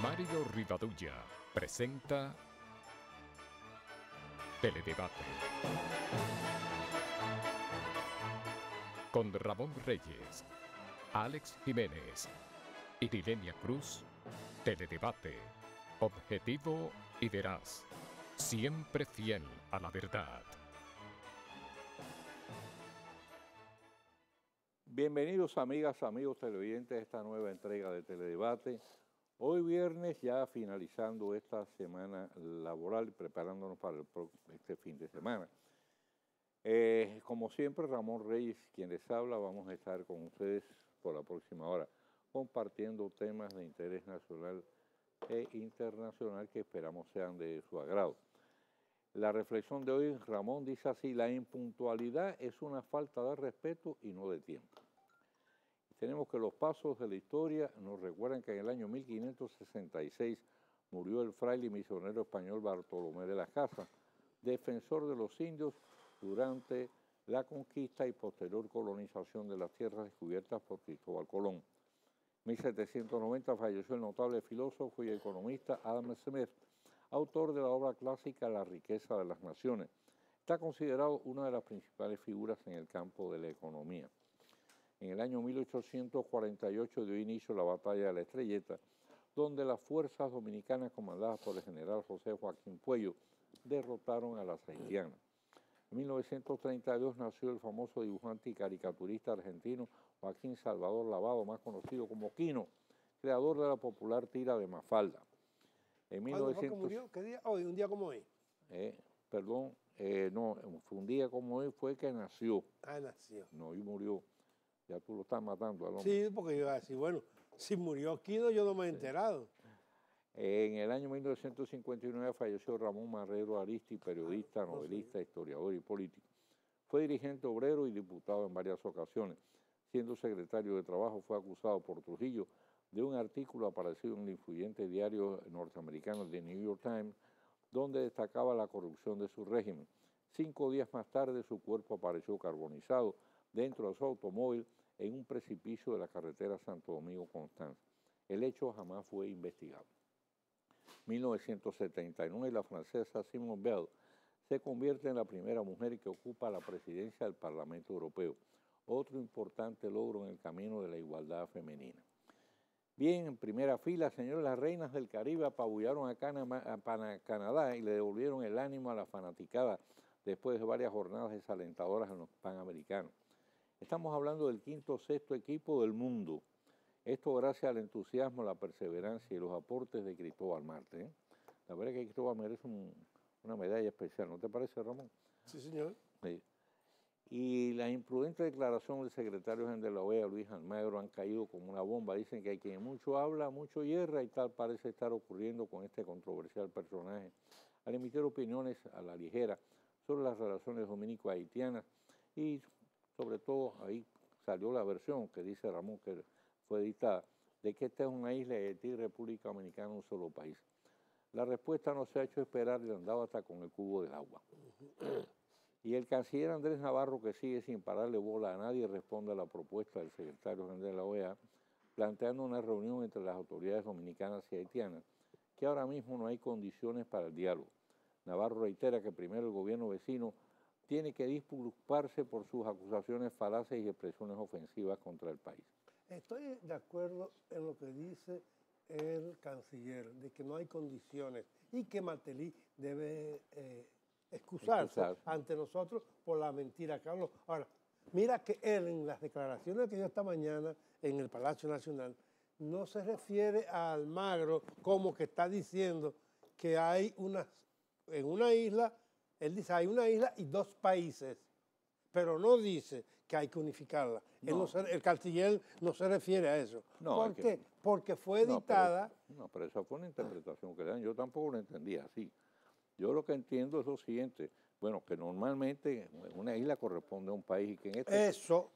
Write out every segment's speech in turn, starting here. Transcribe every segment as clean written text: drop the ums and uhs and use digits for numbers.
Mario Rivadulla presenta Teledebate con Ramón Reyes, Alex Jiménez y Dilenia Cruz. Teledebate, objetivo y veraz, siempre fiel a la verdad. Bienvenidos amigas, amigos televidentes a esta nueva entrega de Teledebate. Hoy viernes, ya finalizando esta semana laboral y preparándonos para este fin de semana. Como siempre, Ramón Reyes, quien les habla, vamos a estar con ustedes por la próxima hora, compartiendo temas de interés nacional e internacional que esperamos sean de su agrado. La reflexión de hoy, Ramón dice así: la impuntualidad es una falta de respeto y no de tiempo. Tenemos que los pasos de la historia nos recuerdan que en el año 1566 murió el fraile y misionero español Bartolomé de las Casas, defensor de los indios durante la conquista y posterior colonización de las tierras descubiertas por Cristóbal Colón. En 1790 falleció el notable filósofo y economista Adam Smith, autor de la obra clásica La riqueza de las naciones. Está considerado una de las principales figuras en el campo de la economía. En el año 1848 dio inicio la Batalla de la Estrelleta, donde las fuerzas dominicanas comandadas por el general José Joaquín Puello derrotaron a las haitianas. En 1932 nació el famoso dibujante y caricaturista argentino Joaquín Salvador Lavado, más conocido como Quino, creador de la popular tira de Mafalda. En ¿Cuándo fue que murió? ¿Qué día? Hoy, un día como hoy. No, fue un día como hoy fue que nació. Ah, nació. No, y murió. Ya tú lo estás matando al hombre. Sí, porque yo iba a decir, bueno, si murió Quino yo no me he enterado. En el año 1959 falleció Ramón Marrero Aristi, periodista, novelista, historiador y político. Fue dirigente obrero y diputado en varias ocasiones. Siendo secretario de Trabajo, fue acusado por Trujillo de un artículo aparecido en el influyente diario norteamericano The New York Times, donde destacaba la corrupción de su régimen. 5 días más tarde, su cuerpo apareció carbonizado dentro de su automóvil en un precipicio de la carretera Santo Domingo-Constanza. El hecho jamás fue investigado. En 1979, la francesa Simone Veil se convierte en la primera mujer que ocupa la presidencia del Parlamento Europeo, otro importante logro en el camino de la igualdad femenina. Bien, en primera fila, señores, las reinas del Caribe apabullaron a Canadá y le devolvieron el ánimo a la fanaticada después de varias jornadas desalentadoras en los Panamericanos. Estamos hablando del quinto o sexto equipo del mundo. Esto gracias al entusiasmo, la perseverancia y los aportes de Cristóbal Marte. La verdad es que Cristóbal merece una medalla especial, ¿no te parece, Ramón? Sí, señor. Sí. Y la imprudente declaración del secretario general de la OEA, Luis Almagro, han caído como una bomba. Dicen que hay quien mucho habla, mucho hierra, y tal parece estar ocurriendo con este controversial personaje, al emitir opiniones a la ligera sobre las relaciones dominico-haitianas. Y sobre todo ahí salió la versión que dice Ramón, que fue editada, de que esta es una isla y Haití y República Dominicana un solo país. La respuesta no se ha hecho esperar y andaba hasta con el cubo del agua. Y el canciller Andrés Navarro, que sigue sin pararle bola a nadie, responde a la propuesta del secretario general de la OEA, planteando una reunión entre las autoridades dominicanas y haitianas, que ahora mismo no hay condiciones para el diálogo. Navarro reitera que primero el gobierno vecino tiene que disculparse por sus acusaciones falaces y expresiones ofensivas contra el país. Estoy de acuerdo en lo que dice el canciller, de que no hay condiciones y que Martelly debe excusarse ante nosotros por la mentira que habló. Ahora, mira que él en las declaraciones que dio esta mañana en el Palacio Nacional no se refiere a Almagro como que está diciendo que hay en una isla. Él dice, hay una isla y 2 países, pero no dice que hay que unificarla. No. El canciller no se refiere a eso. No, ¿Por qué? Porque fue editada. Pero esa fue una interpretación que le dan. Yo tampoco lo entendía así. Yo lo que entiendo es lo siguiente. Bueno, que normalmente una isla corresponde a un país y que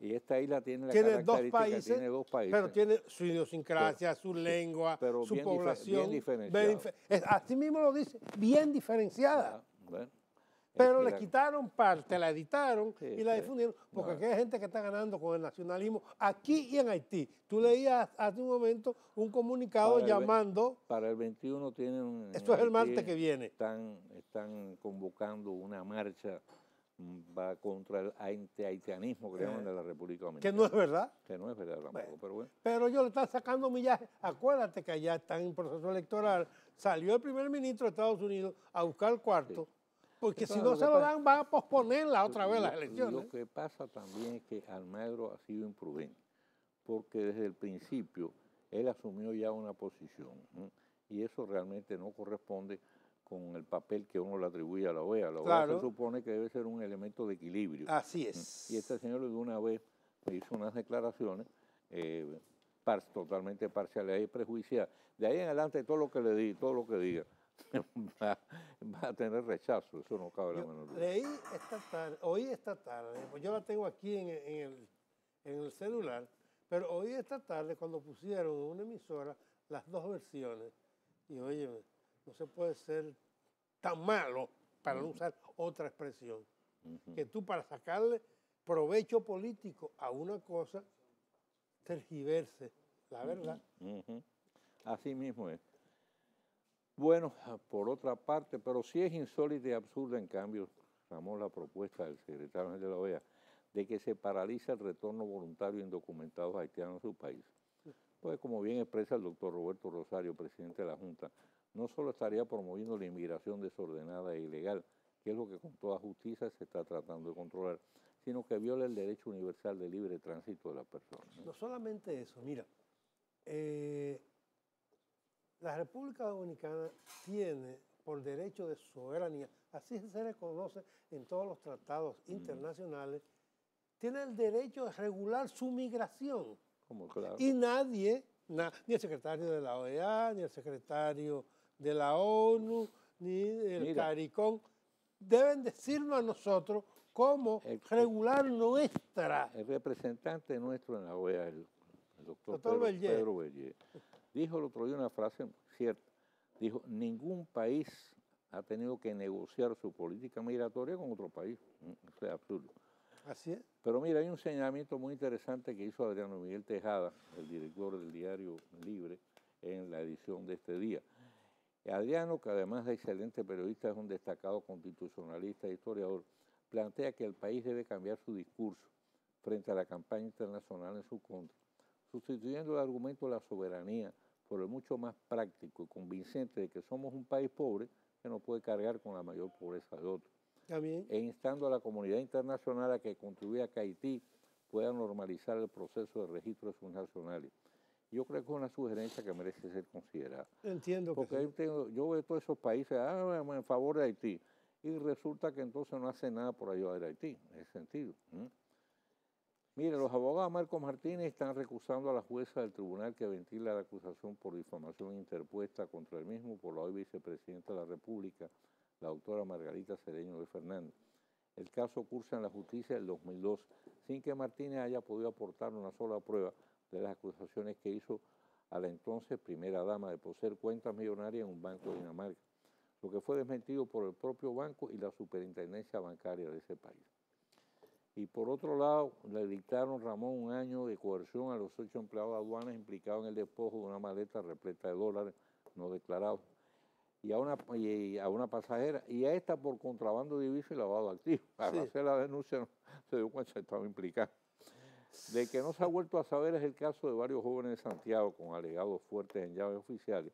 esta isla tiene la característica que tiene 2 países. Pero tiene su idiosincrasia, su lengua, su población. Bien diferenciada. Así mismo lo dice, bien diferenciada. Bueno, Pero le quitaron parte, la editaron y la difundieron, porque No. aquí hay gente que está ganando con el nacionalismo aquí y en Haití. Tú leías hace un momento un comunicado llamando... Para el 21 tienen... Esto es el martes que viene. Están convocando una marcha va contra el anti-haitianismo que llaman de la República Dominicana. Que no es verdad. Que no es verdad tampoco, Bueno, pero bueno. Pero ellos le están sacando millaje. Acuérdate que allá están en proceso electoral. Salió el primer ministro de Estados Unidos a buscar el cuarto, porque Entonces, si no se lo dan, van a posponerla otra vez las elecciones. Lo que pasa también es que Almagro ha sido imprudente, porque desde el principio él asumió ya una posición, ¿no? Y eso realmente no corresponde con el papel que uno le atribuye a la OEA. La OEA se supone que debe ser un elemento de equilibrio. Así es. Y este señor de una vez me hizo unas declaraciones totalmente parciales y prejuiciadas. De ahí en adelante todo lo que le diga, va a tener rechazo, eso no cabe la menor duda. Leí oí esta tarde, pues yo la tengo aquí en el celular, pero oí esta tarde cuando pusieron en una emisora las dos versiones. Y oye, no se puede ser tan malo, para no usar otra expresión, que tú para sacarle provecho político a una cosa, tergiverse la verdad. Así mismo es. Bueno, por otra parte, pero sí es insólita y absurda, en cambio, Ramón, la propuesta del secretario general de la OEA de que se paralice el retorno voluntario de indocumentados haitianos a su país. Pues, como bien expresa el doctor Roberto Rosario, presidente de la Junta, no solo estaría promoviendo la inmigración desordenada e ilegal, que es lo que con toda justicia se está tratando de controlar, sino que viola el derecho universal de libre tránsito de las personas. No solamente eso, mira, la República Dominicana tiene, por derecho de soberanía, así se reconoce en todos los tratados internacionales, tiene el derecho de regular su migración. Claro. Y nadie, ni el secretario de la OEA, ni el secretario de la ONU, ni el CARICOM, deben decirnos a nosotros cómo regular nuestra. El representante nuestro en la OEA, el doctor Pedro Bellé, dijo el otro día una frase cierta. Dijo, ningún país ha tenido que negociar su política migratoria con otro país. Eso es absurdo. Así es. Pero mira, hay un señalamiento muy interesante que hizo Adriano Miguel Tejada, el director del diario Libre, en la edición de este día. Adriano, que además de excelente periodista, es un destacado constitucionalista e historiador, plantea que el país debe cambiar su discurso frente a la campaña internacional en su contra, sustituyendo el argumento de la soberanía por el mucho más práctico y convincente de que somos un país pobre que no puede cargar con la mayor pobreza de otros. También. E instando a la comunidad internacional a que contribuya a que Haití pueda normalizar el proceso de registro de sus nacionales. Yo creo que es una sugerencia que merece ser considerada. Entiendo. Porque que sí. yo veo todos esos países en favor de Haití y resulta que entonces no hacen nada por ayudar a Haití, en ese sentido. Mire, los abogados Marcos Martínez están recusando a la jueza del tribunal que ventila la acusación por difamación interpuesta contra el mismo por la hoy vicepresidenta de la República, la doctora Margarita Cedeño de Fernández. El caso cursa en la justicia del 2002, sin que Martínez haya podido aportar una sola prueba de las acusaciones que hizo a la entonces primera dama de poseer cuentas millonarias en un banco de Dinamarca, lo que fue desmentido por el propio banco y la superintendencia bancaria de ese país. Y por otro lado, le dictaron, Ramón, 1 año de coerción a los 8 empleados de aduanas implicados en el despojo de una maleta repleta de dólares no declarados y a una pasajera, y a esta por contrabando de divisas y lavado de activos. Al hacer la denuncia se dio cuenta que estaba implicado. De que no se ha vuelto a saber es el caso de varios jóvenes de Santiago con alegados fuertes en llaves oficiales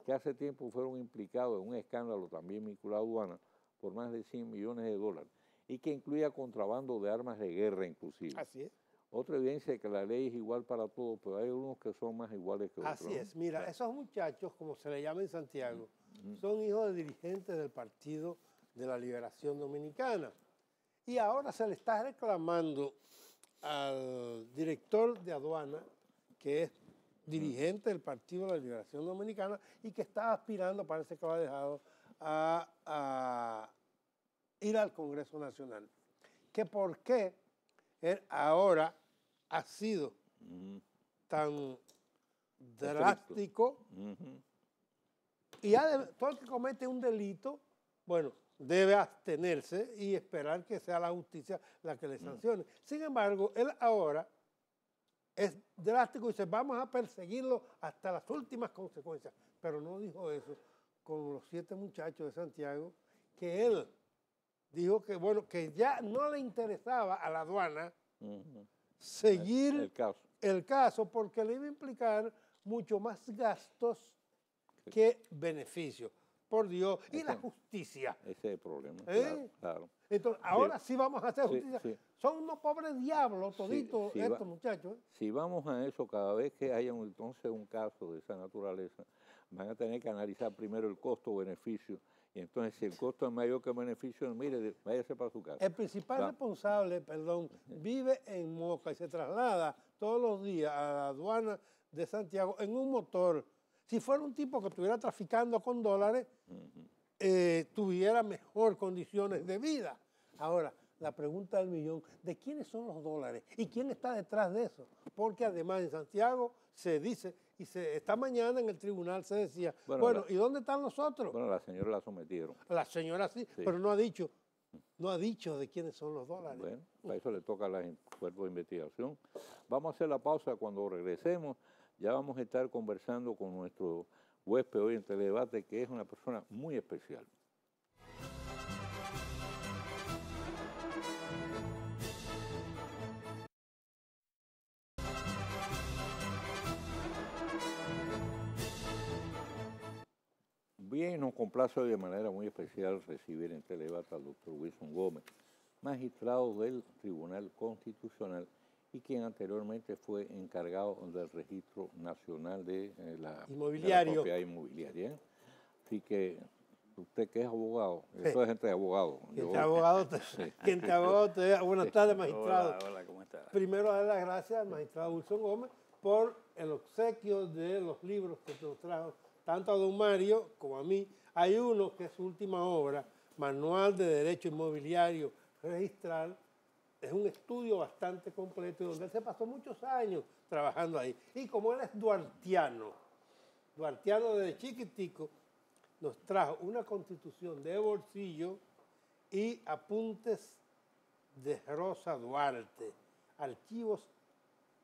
que hace tiempo fueron implicados en un escándalo también vinculado a aduanas por más de 100 millones de dólares y que incluía contrabando de armas de guerra inclusive. Así es. Otra evidencia de que la ley es igual para todos, pero hay unos que son más iguales que otros. Así es. Mira, esos muchachos, como se le llama en Santiago, son hijos de dirigentes del Partido de la Liberación Dominicana. Y ahora se le está reclamando al director de aduana, que es dirigente del Partido de la Liberación Dominicana y que está aspirando, parece que lo ha dejado, a ir al Congreso Nacional. Que por qué él ahora ha sido tan drástico y todo el que comete un delito, bueno, debe abstenerse y esperar que sea la justicia la que le sancione. Sin embargo, él ahora es drástico y dice, vamos a perseguirlo hasta las últimas consecuencias. Pero no dijo eso con los 7 muchachos de Santiago, que él dijo que, bueno, que ya no le interesaba a la aduana seguir el caso porque le iba a implicar mucho más gastos que beneficios. Por Dios, y la justicia. Ese es el problema, claro. Entonces, ahora sí vamos a hacer justicia. Son unos pobres diablos toditos estos muchachos. Si vamos a eso, cada vez que haya entonces un caso de esa naturaleza, van a tener que analizar primero el costo-beneficio. Y entonces, si el costo es mayor que el beneficio, mire, váyase para su casa. El principal responsable, vive en Moca y se traslada todos los días a la aduana de Santiago en un motor. Si fuera un tipo que estuviera traficando con dólares, tuviera mejor condiciones de vida. Ahora, la pregunta del millón, ¿de quiénes son los dólares? ¿Y quién está detrás de eso? Porque además en Santiago se dice, y esta mañana en el tribunal se decía, bueno, ¿y dónde están los otros? Bueno, la señora la sometieron. La señora sí, pero no ha dicho de quiénes son los dólares. Bueno, para eso le toca a la cuerpo de investigación. Vamos a hacer la pausa. Cuando regresemos ya vamos a estar conversando con nuestro huésped hoy en Teledebate, que es una persona muy especial. Bien, nos complace de manera muy especial recibir en Teledebate al doctor Wilson Gómez, magistrado del Tribunal Constitucional y quien anteriormente fue encargado del Registro Nacional de la Propiedad Inmobiliaria. Así que usted que es abogado, toda gente de abogado. Quien te abogado, buenas tardes, magistrado. Hola, ¿cómo está? Primero dar las gracias al magistrado Wilson Gómez por el obsequio de los libros que nos trajo tanto a don Mario como a mí. Hay uno que es su última obra, Manual de Derecho Inmobiliario Registral. Es un estudio bastante completo y donde él se pasó muchos años trabajando ahí. Y como él es duartiano desde chiquitico, nos trajo una constitución de bolsillo y apuntes de Rosa Duarte, archivos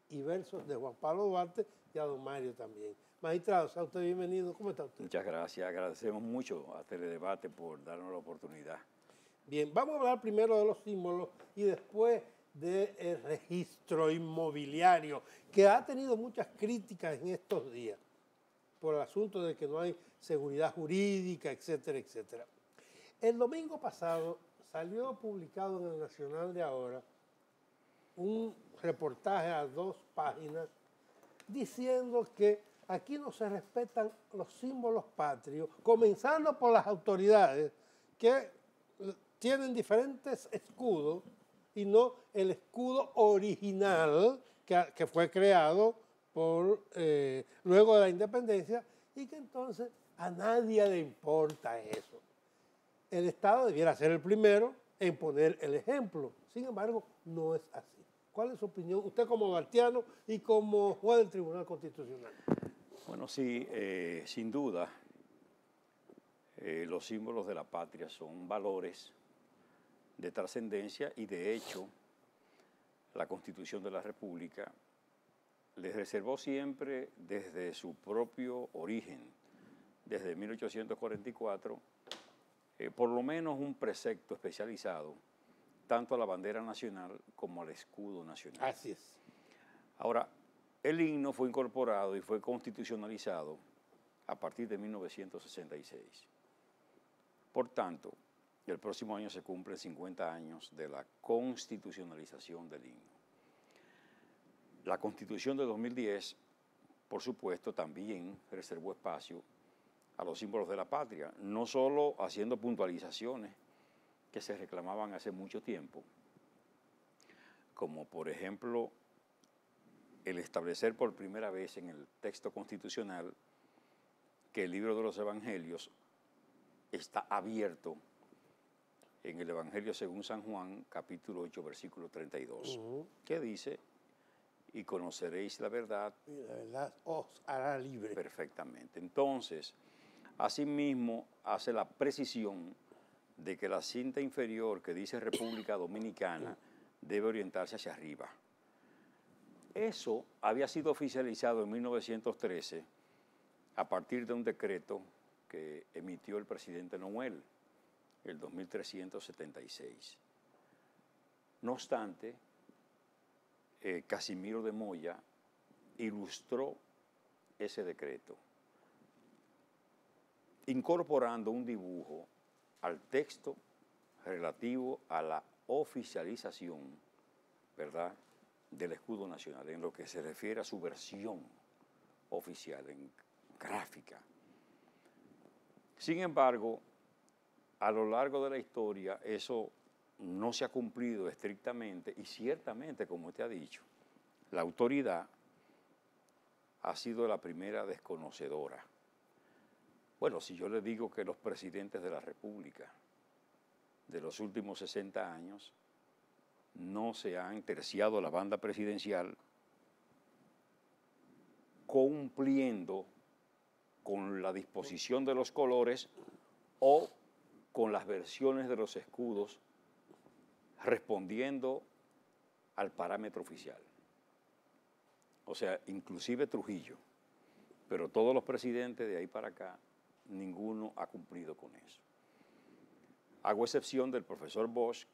y versos de Juan Pablo Duarte y a don Mario también. Magistrado, sea usted bienvenido. ¿Cómo está usted? Muchas gracias. Agradecemos mucho a Teledebate por darnos la oportunidad. Bien, vamos a hablar primero de los símbolos y después del registro inmobiliario, que ha tenido muchas críticas en estos días por el asunto de que no hay seguridad jurídica, etcétera, etcétera. El domingo pasado salió publicado en el Nacional de ahora un reportaje a 2 páginas diciendo que aquí no se respetan los símbolos patrios, comenzando por las autoridades que tienen diferentes escudos y no el escudo original que fue creado luego de la independencia y que entonces a nadie le importa eso. El Estado debiera ser el primero en poner el ejemplo. Sin embargo, no es así. ¿Cuál es su opinión? Usted como duartiano y como juez del Tribunal Constitucional. Bueno, sí, sin duda, los símbolos de la patria son valores de trascendencia y de hecho la Constitución de la República les reservó siempre desde su propio origen, desde 1844, por lo menos un precepto especializado tanto a la bandera nacional como al escudo nacional. Así es. Ahora, el himno fue incorporado y fue constitucionalizado a partir de 1966. Por tanto, el próximo año se cumplen 50 años de la constitucionalización del himno. La Constitución de 2010, por supuesto, también reservó espacio a los símbolos de la patria, no solo haciendo puntualizaciones que se reclamaban hace mucho tiempo, como por ejemplo el establecer por primera vez en el texto constitucional que el libro de los evangelios está abierto en el Evangelio según San Juan, capítulo 8, versículo 32, que dice, y conoceréis la verdad. Y la verdad os hará libre. Perfectamente. Entonces, asimismo, hace la precisión de que la cinta inferior que dice República Dominicana debe orientarse hacia arriba. Eso había sido oficializado en 1913 a partir de un decreto que emitió el presidente Noel, el 2376. No obstante, Casimiro de Moya ilustró ese decreto, incorporando un dibujo al texto relativo a la oficialización, ¿verdad?, del escudo nacional, en lo que se refiere a su versión oficial, en gráfica. Sin embargo, a lo largo de la historia, eso no se ha cumplido estrictamente y ciertamente, como usted ha dicho, la autoridad ha sido la primera desconocedora. Bueno, si yo le digo que los presidentes de la República de los últimos 60 años no se han terciado la banda presidencial cumpliendo con la disposición de los colores o con las versiones de los escudos respondiendo al parámetro oficial. O sea, inclusive Trujillo, pero todos los presidentes de ahí para acá, ninguno ha cumplido con eso. Hago excepción del profesor Bosch,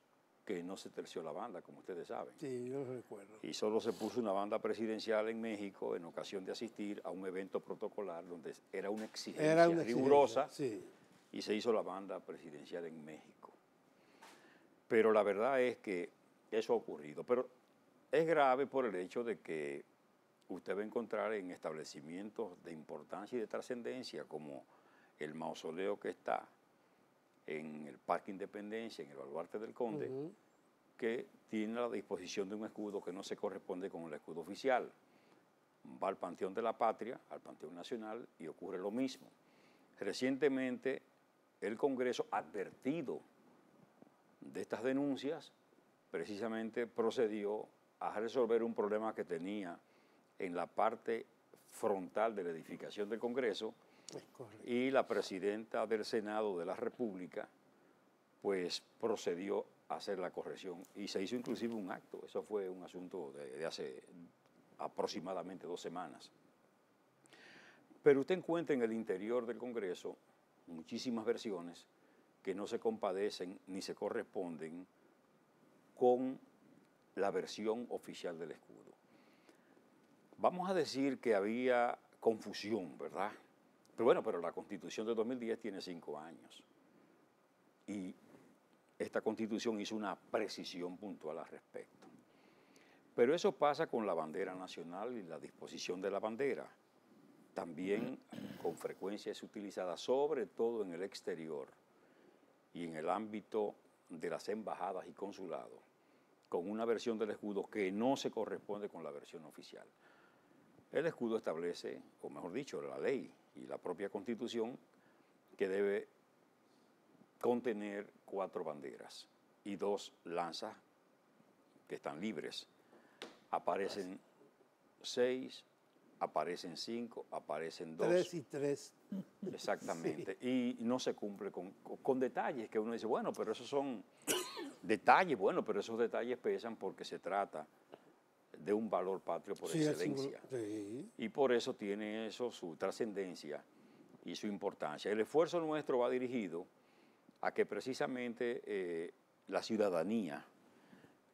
que no se terció la banda, como ustedes saben. Sí, yo lo recuerdo. Y solo se puso una banda presidencial en México en ocasión de asistir a un evento protocolar donde era una exigencia rigurosa, sí, y se hizo la banda presidencial en México. Pero la verdad es que eso ha ocurrido. Pero es grave por el hecho de que usted va a encontrar en establecimientos de importancia y de trascendencia como el mausoleo que está en el Parque Independencia, en el Baluarte del Conde, que tiene la disposición de un escudo que no se corresponde con el escudo oficial. Va al Panteón de la Patria, al Panteón Nacional, y ocurre lo mismo. Recientemente, el Congreso, advertido de estas denuncias, precisamente procedió a resolver un problema que tenía en la parte frontal de la edificación del Congreso, y la presidenta del Senado de la República pues procedió a hacer la corrección y se hizo inclusive un acto. Eso fue un asunto de hace aproximadamente 2 semanas. Pero usted encuentra en el interior del Congreso muchísimas versiones que no se compadecen ni se corresponden con la versión oficial del escudo. Vamos a decir que había confusión, ¿verdad? Pero bueno, pero la Constitución de 2010 tiene 5 años y esta Constitución hizo una precisión puntual al respecto. Pero eso pasa con la bandera nacional y la disposición de la bandera. También con frecuencia es utilizada, sobre todo en el exterior y en el ámbito de las embajadas y consulados, con una versión del escudo que no se corresponde con la versión oficial. El escudo establece, o mejor dicho, la ley y la propia Constitución, que debe contener 4 banderas y 2 lanzas que están libres. Aparecen 6, aparecen 5, aparecen 2. 3 y 3. Exactamente. Sí. Y no se cumple con detalles que uno dice, bueno, pero esos son detalles, bueno, pero esos detalles pesan porque se trata de un valor patrio por excelencia. Sí. Y por eso tiene eso su trascendencia y su importancia. El esfuerzo nuestro va dirigido a que precisamente la ciudadanía,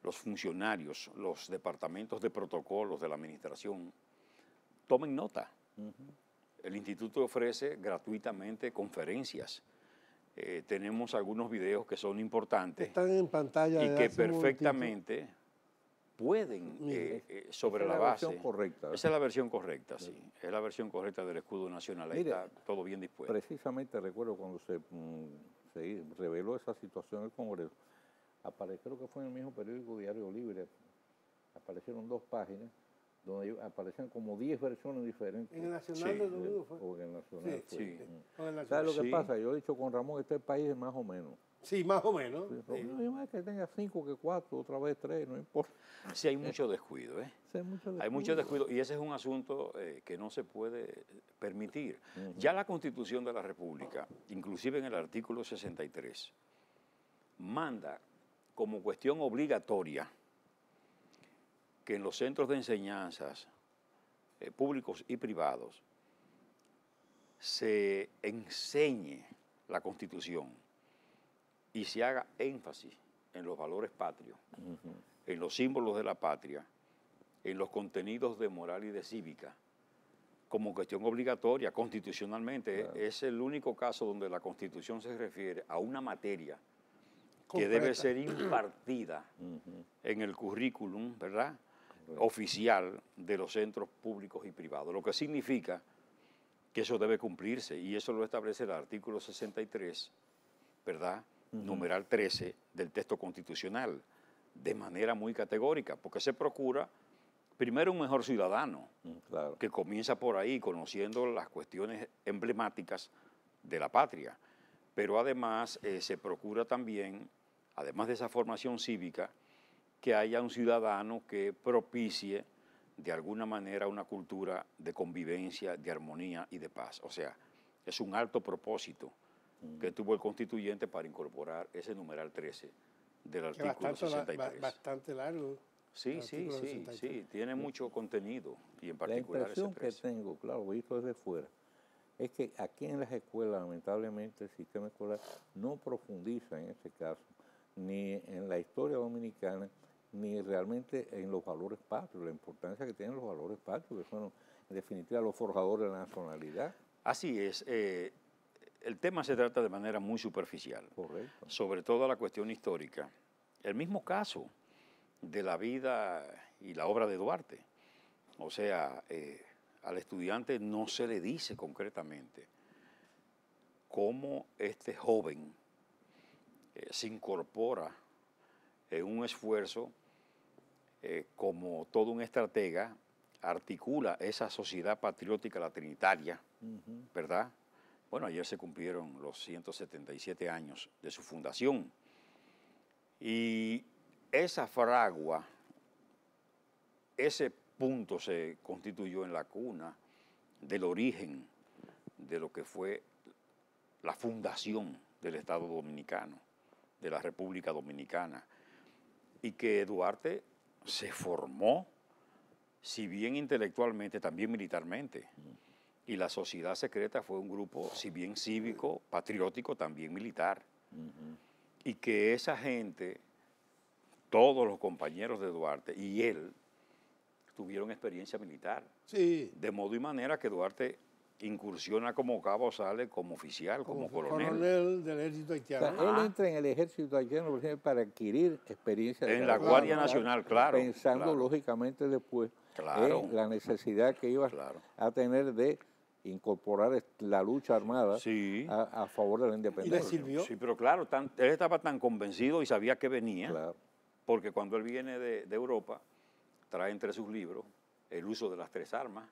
los funcionarios, los departamentos de protocolos de la administración, tomen nota. El instituto ofrece gratuitamente conferencias. Tenemos algunos videos que son importantes. Están en pantalla. Y que perfectamente pueden, sobre la base. Esa es la versión correcta, sí. Es la versión correcta del escudo nacional. Ahí está todo bien dispuesto. Precisamente recuerdo cuando se reveló esa situación en el Congreso, creo que fue en el mismo periódico Diario Libre, aparecieron 2 páginas donde aparecen como 10 versiones diferentes. En el Nacional de Domingo fue. O en el Nacional fue. Sí. ¿Sabes lo que pasa? Yo he dicho con Ramón que este país es más o menos. Sí, más o menos. Sí. No, más que tenga 5 que 4, otra vez 3, no importa. Sí, hay mucho descuido, ¿eh? Sí, hay mucho descuido y ese es un asunto que no se puede permitir. Ya la Constitución de la República, inclusive en el artículo 63, manda como cuestión obligatoria que en los centros de enseñanzas públicos y privados se enseñe la Constitución y se haga énfasis en los valores patrios, en los símbolos de la patria, en los contenidos de moral y de cívica, como cuestión obligatoria constitucionalmente. Claro. Es el único caso donde la Constitución se refiere a una materia que debe ser impartida en el currículum, ¿verdad?, oficial de los centros públicos y privados, lo que significa que eso debe cumplirse, y eso lo establece el artículo 63, ¿verdad?, numeral 13 del texto constitucional, de manera muy categórica, porque se procura primero un mejor ciudadano, claro, que comienza por ahí conociendo las cuestiones emblemáticas de la patria, pero además se procura también, además de esa formación cívica, que haya un ciudadano que propicie de alguna manera una cultura de convivencia, de armonía y de paz. O sea, es un alto propósito que tuvo el constituyente para incorporar ese numeral 13 del artículo 63. Bastante largo. Sí, tiene mucho contenido, y en particular la impresión que tengo, claro, visto desde fuera, es que aquí en las escuelas, lamentablemente, el sistema escolar no profundiza en este caso, ni en la historia dominicana, ni realmente en los valores patrios, la importancia que tienen los valores patrios, que son en definitiva los forjadores de la nacionalidad. Así es. El tema se trata de manera muy superficial. Correcto. Sobre todo la cuestión histórica. El mismo caso de la vida y la obra de Duarte. O sea, al estudiante no se le dice concretamente cómo este joven se incorpora en un esfuerzo como todo un estratega, articula esa sociedad patriótica, la trinitaria, ¿verdad? Bueno, ayer se cumplieron los 177 años de su fundación. Y esa fragua, ese punto se constituyó en la cuna del origen de lo que fue la fundación del Estado Dominicano, de la República Dominicana, y que Duarte se formó, si bien intelectualmente, también militarmente. Y la sociedad secreta fue un grupo, si bien cívico, patriótico, también militar. Y que esa gente, todos los compañeros de Duarte y él, tuvieron experiencia militar. Sí. De modo y manera que Duarte incursiona como cabo, sale como oficial, como coronel. Coronel del ejército haitiano. O sea, él entra en el ejército haitiano para adquirir experiencia. En la Guardia Nacional, claro. Pensando lógicamente después en la necesidad que iba a tener de incorporar la lucha armada a favor de la independencia. ¿Y le sirvió? Sí, pero claro, él estaba tan convencido y sabía que venía, claro, porque cuando él viene de Europa, trae entre sus libros El uso de las tres armas,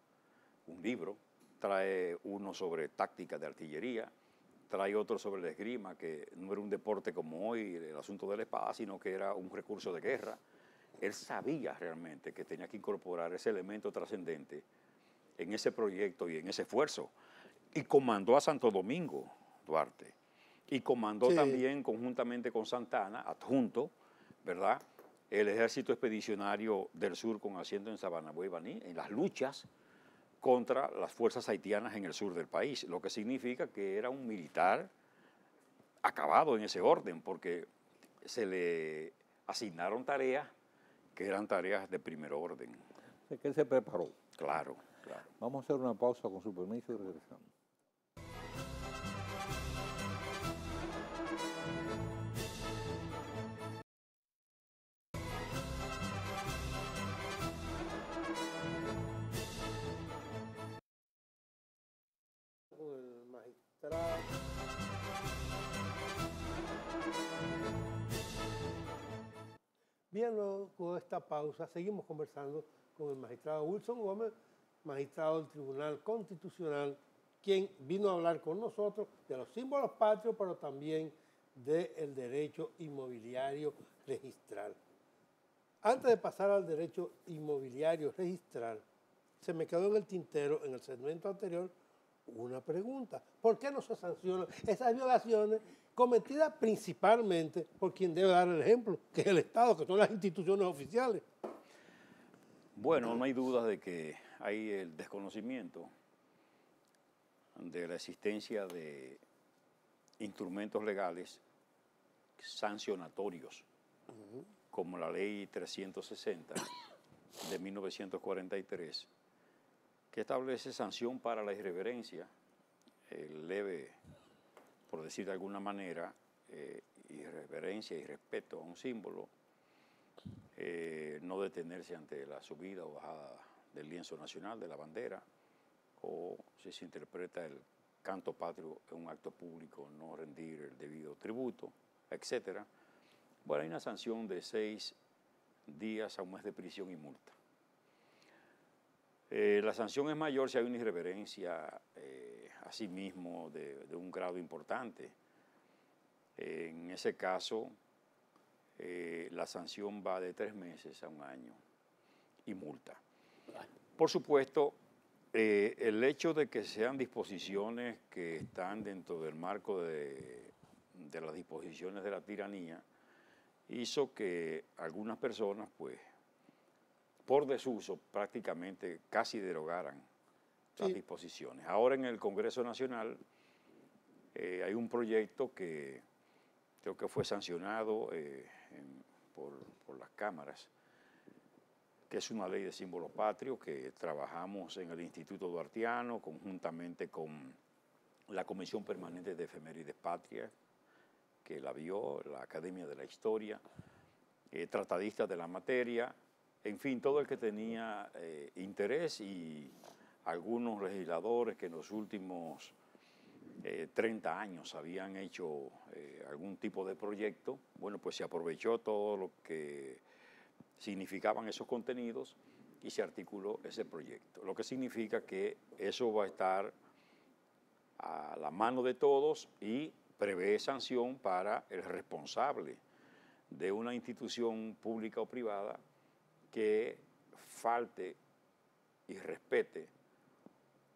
un libro, trae uno sobre táctica de artillería, trae otro sobre la esgrima, que no era un deporte como hoy, el asunto de la espada, sino que era un recurso de guerra. Él sabía realmente que tenía que incorporar ese elemento trascendente en ese proyecto y en ese esfuerzo. Y comandó a Santo Domingo, Duarte. Y comandó también, conjuntamente con Santana, adjunto, ¿verdad?, el ejército expedicionario del sur con asiento en Sabanaboy y Baní, en las luchas contra las fuerzas haitianas en el sur del país, lo que significa que era un militar acabado en ese orden, porque se le asignaron tareas que eran tareas de primer orden. ¿De qué se preparó? Claro, claro. Vamos a hacer una pausa con su permiso y regresamos. El magistrado. Bien, luego con esta pausa seguimos conversando con el magistrado Wilson Gómez, magistrado del Tribunal Constitucional, quien vino a hablar con nosotros de los símbolos patrios, pero también del derecho inmobiliario registral. Antes de pasar al derecho inmobiliario registral, se me quedó en el tintero, en el segmento anterior, una pregunta. ¿Por qué no se sancionan esas violaciones cometidas principalmente por quien debe dar el ejemplo, que es el Estado, que son las instituciones oficiales? Bueno, no hay duda de que hay el desconocimiento de la existencia de instrumentos legales sancionatorios, como la Ley 360 de 1943, que establece sanción para la irreverencia, el leve, por decir de alguna manera, irreverencia y respeto a un símbolo, no detenerse ante la subida o bajada del lienzo nacional, de la bandera, o si se interpreta el canto patrio en un acto público, no rendir el debido tributo, etcétera. Bueno, hay una sanción de 6 días a un mes de prisión y multa. La sanción es mayor si hay una irreverencia asimismo de un grado importante. En ese caso, la sanción va de 3 meses a 1 año y multa. Por supuesto, el hecho de que sean disposiciones que están dentro del marco de las disposiciones de la tiranía hizo que algunas personas, pues, por desuso, prácticamente casi derogaran las disposiciones. Ahora en el Congreso Nacional hay un proyecto que creo que fue sancionado por las cámaras, que es una ley de símbolos patrios que trabajamos en el Instituto Duartiano conjuntamente con la Comisión Permanente de Efemérides Patrias, que la vio, la Academia de la Historia, tratadistas de la materia, en fin, todo el que tenía interés y algunos legisladores que en los últimos 30 años habían hecho algún tipo de proyecto, bueno, pues se aprovechó todo lo que significaban esos contenidos y se articuló ese proyecto, lo que significa que eso va a estar a la mano de todos y prevé sanción para el responsable de una institución pública o privada que falte y respete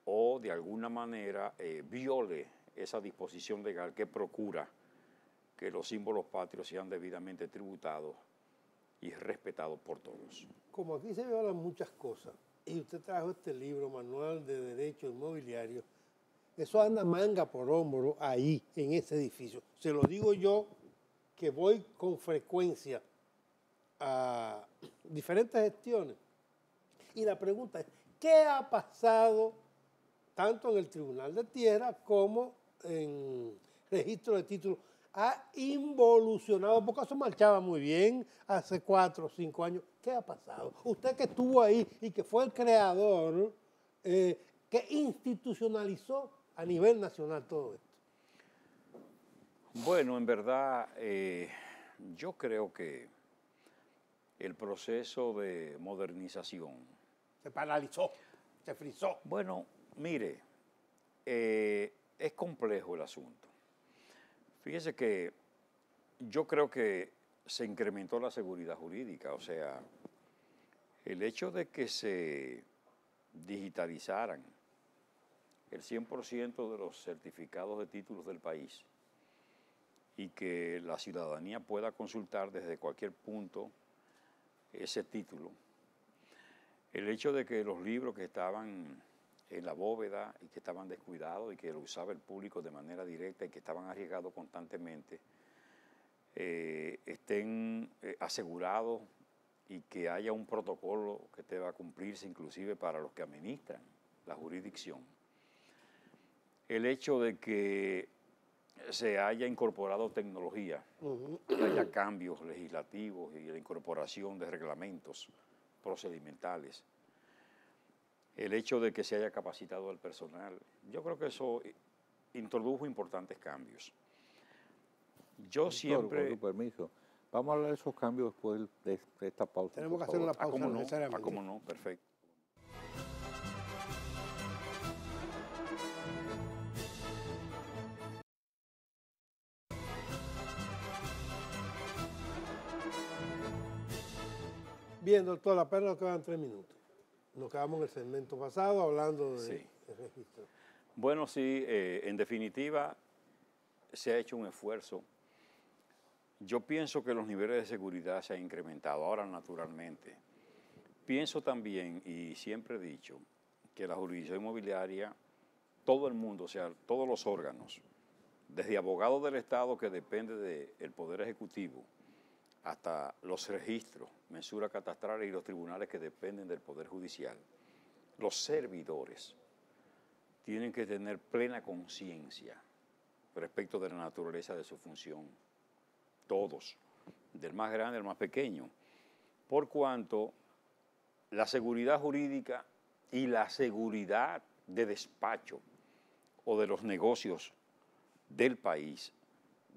o de alguna manera viole esa disposición legal que procura que los símbolos patrios sean debidamente tributados y respetados por todos. Como aquí se violan muchas cosas, y usted trajo este libro, Manual de Derecho Inmobiliario, eso anda manga por hombro ahí, en ese edificio. Se lo digo yo, que voy con frecuencia a diferentes gestiones. Y la pregunta es, ¿qué ha pasado tanto en el Tribunal de Tierra como en registro de títulos? Ha involucionado, porque eso marchaba muy bien hace 4 o 5 años. ¿Qué ha pasado? Usted que estuvo ahí y que fue el creador, que institucionalizó a nivel nacional todo esto. Bueno, en verdad, yo creo que el proceso de modernización se paralizó, se frizó. Bueno, mire, es complejo el asunto. Fíjese que yo creo que se incrementó la seguridad jurídica, o sea, el hecho de que se digitalizaran el 100% de los certificados de títulos del país y que la ciudadanía pueda consultar desde cualquier punto ese título. El hecho de que los libros que estaban en la bóveda y que estaban descuidados y que lo usaba el público de manera directa y que estaban arriesgados constantemente, estén asegurados y que haya un protocolo que deba cumplirse inclusive para los que administran la jurisdicción. El hecho de que se haya incorporado tecnología, que haya cambios legislativos y la incorporación de reglamentos procedimentales, el hecho de que se haya capacitado al personal, yo creo que eso introdujo importantes cambios. Yo siempre... Con tu permiso, vamos a hablar de esos cambios después de esta pausa. Tenemos que hacer una pausa ¿Cómo no? necesariamente. ¿Cómo no? Perfecto. Bien, doctor, apenas nos quedan 3 minutos. Nos quedamos en el segmento pasado hablando de registro. Bueno, sí, en definitiva se ha hecho un esfuerzo. Yo pienso que los niveles de seguridad se han incrementado, ahora naturalmente. Pienso también, y siempre he dicho, que la jurisdicción inmobiliaria, todo el mundo, o sea, todos los órganos, desde abogados del Estado que depende del Poder Ejecutivo, hasta los registros, mensuras catastrales y los tribunales que dependen del Poder Judicial, los servidores tienen que tener plena conciencia respecto de la naturaleza de su función. Todos, del más grande al más pequeño, por cuanto la seguridad jurídica y la seguridad de despacho o de los negocios del país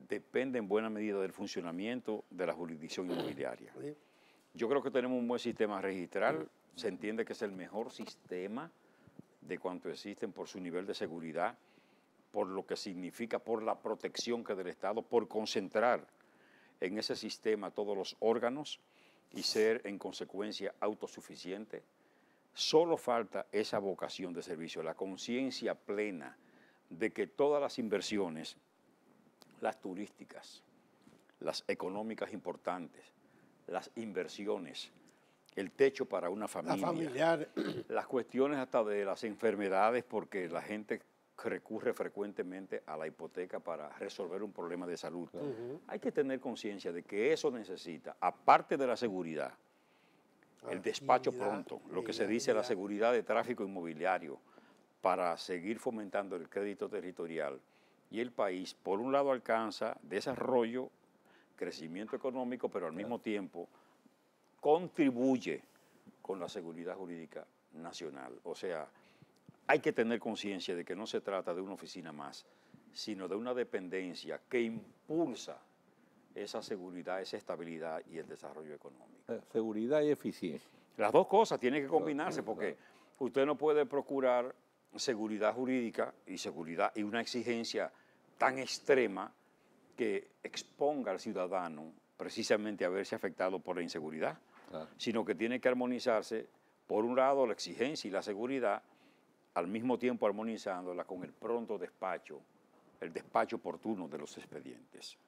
depende en buena medida del funcionamiento de la jurisdicción inmobiliaria. Yo creo que tenemos un buen sistema registral, se entiende que es el mejor sistema de cuanto existen por su nivel de seguridad, por lo que significa, por la protección que del Estado, por concentrar en ese sistema todos los órganos y ser en consecuencia autosuficiente. Solo falta esa vocación de servicio, la conciencia plena de que todas las inversiones, las turísticas, las económicas importantes, las inversiones, el techo para una familia, las cuestiones hasta de las enfermedades, porque la gente recurre frecuentemente a la hipoteca para resolver un problema de salud. Hay que tener conciencia de que eso necesita, aparte de la seguridad, el despacho pronto, lo que se dice la seguridad de tráfico inmobiliario, para seguir fomentando el crédito territorial. Y el país, por un lado, alcanza desarrollo, crecimiento económico, pero al mismo tiempo contribuye con la seguridad jurídica nacional. O sea, hay que tener conciencia de que no se trata de una oficina más, sino de una dependencia que impulsa esa seguridad, esa estabilidad y el desarrollo económico. Seguridad y eficiencia. Las dos cosas tienen que combinarse, porque usted no puede procurar seguridad jurídica y una exigencia tan extrema que exponga al ciudadano precisamente a verse afectado por la inseguridad, sino que tiene que armonizarse, por un lado, la exigencia y la seguridad, al mismo tiempo armonizándola con el pronto despacho, el despacho oportuno de los expedientes.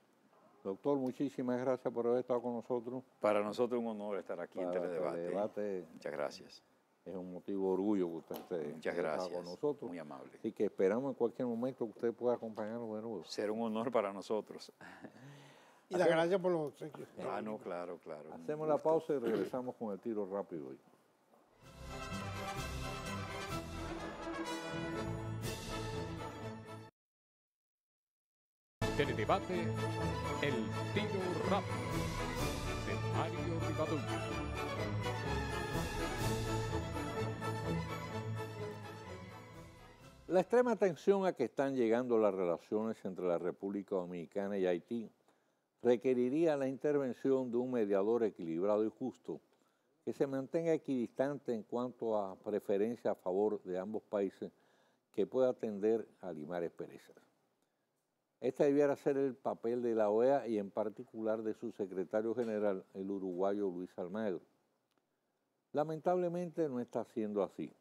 Doctor, muchísimas gracias por haber estado con nosotros. Para nosotros es un honor estar aquí en Teledebate. Muchas gracias. Es un motivo de orgullo que usted esté con nosotros. Muy amable. Así que esperamos en cualquier momento que usted pueda acompañarnos de nuevo. Será un honor para nosotros. Y la gracias por los obsequios. No, claro. Hacemos la pausa y regresamos con el tiro rápido hoy. Teledebate, el tiro rápido de Mario Rivadulla. La extrema tensión a que están llegando las relaciones entre la República Dominicana y Haití requeriría la intervención de un mediador equilibrado y justo que se mantenga equidistante en cuanto a preferencia a favor de ambos países, que pueda tender a limar asperezas. Este debiera ser el papel de la OEA y en particular de su secretario general, el uruguayo Luis Almagro. Lamentablemente no está siendo así.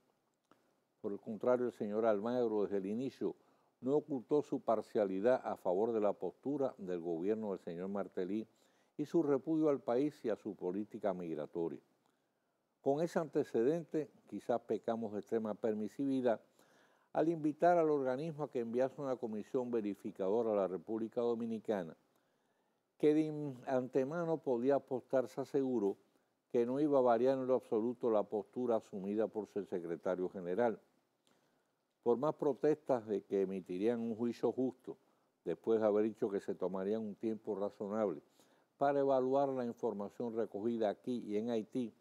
Por el contrario, el señor Almagro desde el inicio no ocultó su parcialidad a favor de la postura del gobierno del señor Martelly y su repudio al país y a su política migratoria. Con ese antecedente, quizás pecamos de extrema permisividad al invitar al organismo a que enviase una comisión verificadora a la República Dominicana, que de antemano podía apostarse a seguro que no iba a variar en lo absoluto la postura asumida por su secretario general. Por más protestas de que emitirían un juicio justo, después de haber dicho que se tomarían un tiempo razonable para evaluar la información recogida aquí y en Haití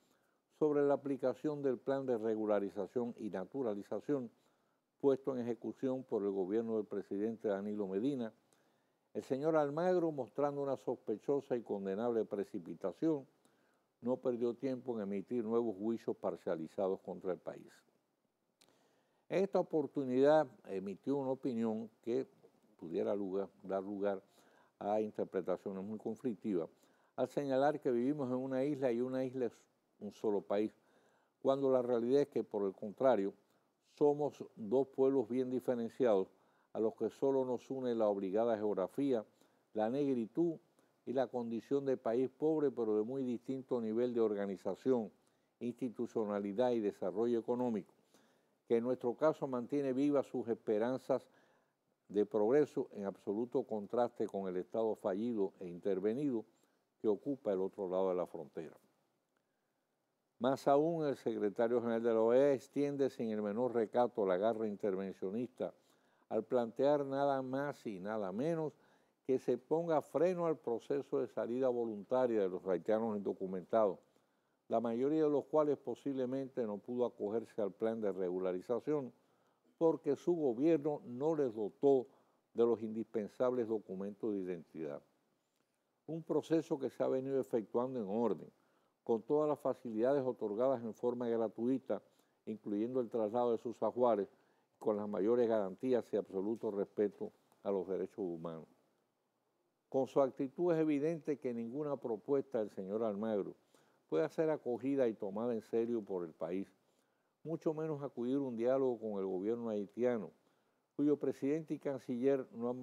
sobre la aplicación del plan de regularización y naturalización puesto en ejecución por el gobierno del presidente Danilo Medina, el señor Almagro, mostrando una sospechosa y condenable precipitación, no perdió tiempo en emitir nuevos juicios parcializados contra el país. En esta oportunidad emitió una opinión que pudiera dar lugar a interpretaciones muy conflictivas, al señalar que vivimos en una isla y una isla es un solo país, cuando la realidad es que, por el contrario, somos dos pueblos bien diferenciados a los que solo nos une la obligada geografía, la negritud y la condición de país pobre pero de muy distinto nivel de organización, institucionalidad y desarrollo económico, que en nuestro caso mantiene vivas sus esperanzas de progreso en absoluto contraste con el Estado fallido e intervenido que ocupa el otro lado de la frontera. Más aún, el secretario general de la OEA extiende sin el menor recato la garra intervencionista al plantear nada más y nada menos que se ponga freno al proceso de salida voluntaria de los haitianos indocumentados, la mayoría de los cuales posiblemente no pudo acogerse al plan de regularización porque su gobierno no les dotó de los indispensables documentos de identidad. Un proceso que se ha venido efectuando en orden, con todas las facilidades otorgadas en forma gratuita, incluyendo el traslado de sus ajuares, con las mayores garantías y absoluto respeto a los derechos humanos. Con su actitud es evidente que ninguna propuesta del señor Almagro pueda ser acogida y tomada en serio por el país, mucho menos acudir a un diálogo con el gobierno haitiano, cuyo presidente y canciller no han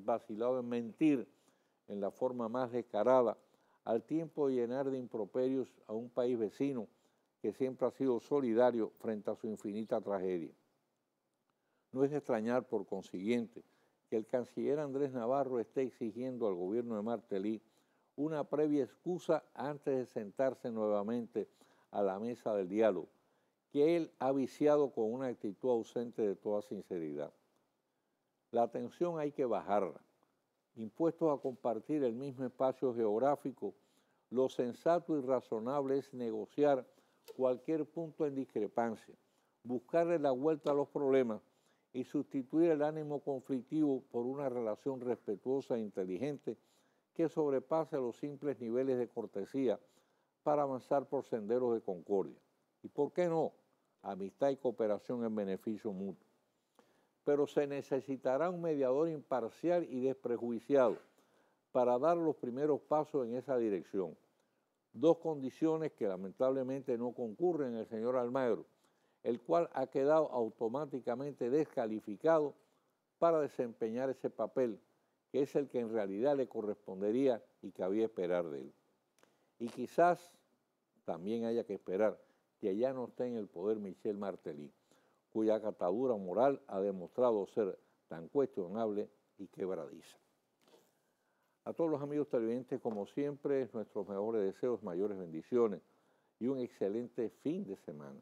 vacilado en mentir en la forma más descarada, al tiempo de llenar de improperios a un país vecino que siempre ha sido solidario frente a su infinita tragedia. No es de extrañar, por consiguiente, que el canciller Andrés Navarro esté exigiendo al gobierno de Martelly una previa excusa antes de sentarse nuevamente a la mesa del diálogo, que él ha viciado con una actitud ausente de toda sinceridad. La tensión hay que bajarla. Impuestos a compartir el mismo espacio geográfico, lo sensato y razonable es negociar cualquier punto en discrepancia, buscarle la vuelta a los problemas y sustituir el ánimo conflictivo por una relación respetuosa e inteligente que sobrepase los simples niveles de cortesía para avanzar por senderos de concordia. ¿Y por qué no? Amistad y cooperación en beneficio mutuo. Pero se necesitará un mediador imparcial y desprejuiciado para dar los primeros pasos en esa dirección. Dos condiciones que lamentablemente no concurren en el señor Almagro, el cual ha quedado automáticamente descalificado para desempeñar ese papel, que es el que en realidad le correspondería y cabía esperar de él. Y quizás también haya que esperar que ya no esté en el poder Michel Martelly, cuya catadura moral ha demostrado ser tan cuestionable y quebradiza. A todos los amigos televidentes, como siempre, nuestros mejores deseos, mayores bendiciones y un excelente fin de semana.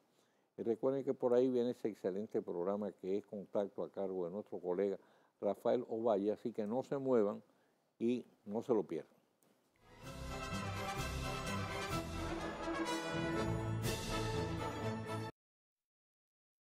Y recuerden que por ahí viene ese excelente programa que es Contacto, a cargo de nuestro colega Rafael Ovalle, así que no se muevan y no se lo pierdan.